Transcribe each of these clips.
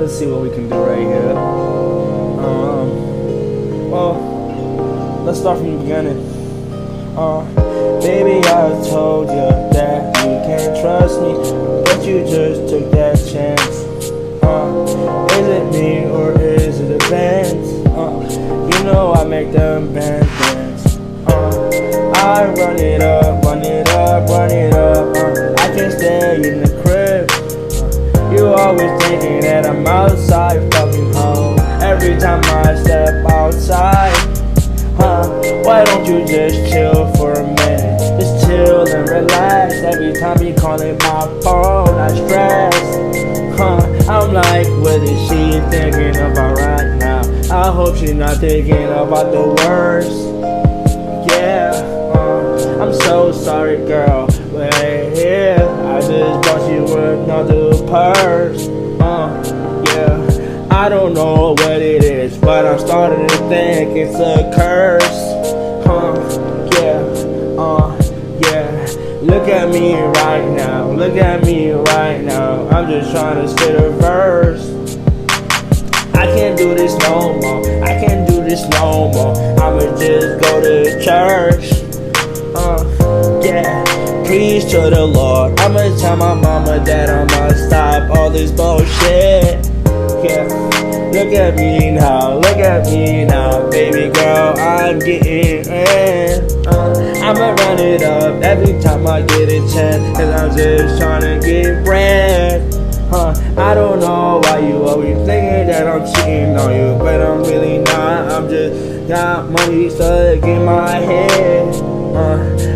let's see what we can do right here. Well, let's start from the beginning. Baby, I told you that you can't trust me, but you just took that chance. Is it me or is it a band? You know I make them bands dance. I run it up, run it up, run it up. I can't stay in the crib. You always thinking that I'm outside fucking home. Every time I step outside, why don't you just chill for a minute? Just chill and relax. Every time you calling my phone, I stress. I'm like, what is she thinking about right now? I hope she's not thinking about the worst. Yeah, I'm so sorry, girl, but yeah, I just bought you another purse. Yeah, I don't know what it is, but I'm starting to think it's a curse. Yeah, yeah. Look at me right now, look at me right now. I'm just trying to spit a verse. I can't do this no more, I can't do this no more. I'ma just go to church. Yeah, preach to the Lord. I'ma tell my mama that I'ma stop all this bullshit. Yeah, look at me now, baby girl, I'm getting in. I'ma run it up every time I get a chance, cause I'm just trying to get bread. I don't know why you always thinking that I'm cheating on you, but I'm really not. I'm just got money stuck in my head.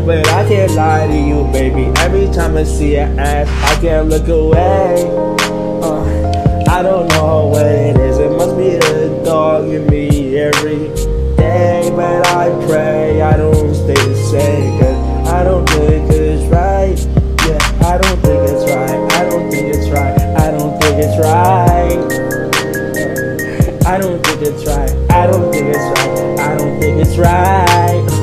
But I can't lie to you, baby. Every time I see your ass, I can't look away. I don't know what it is. It must be the dog in me every day. But I pray I don't stay the same, cause I don't think it's right. Yeah, I don't think it's right. I don't think it's right. I don't think it's right. I don't think it's right. I don't think it's right. I don't think it's right.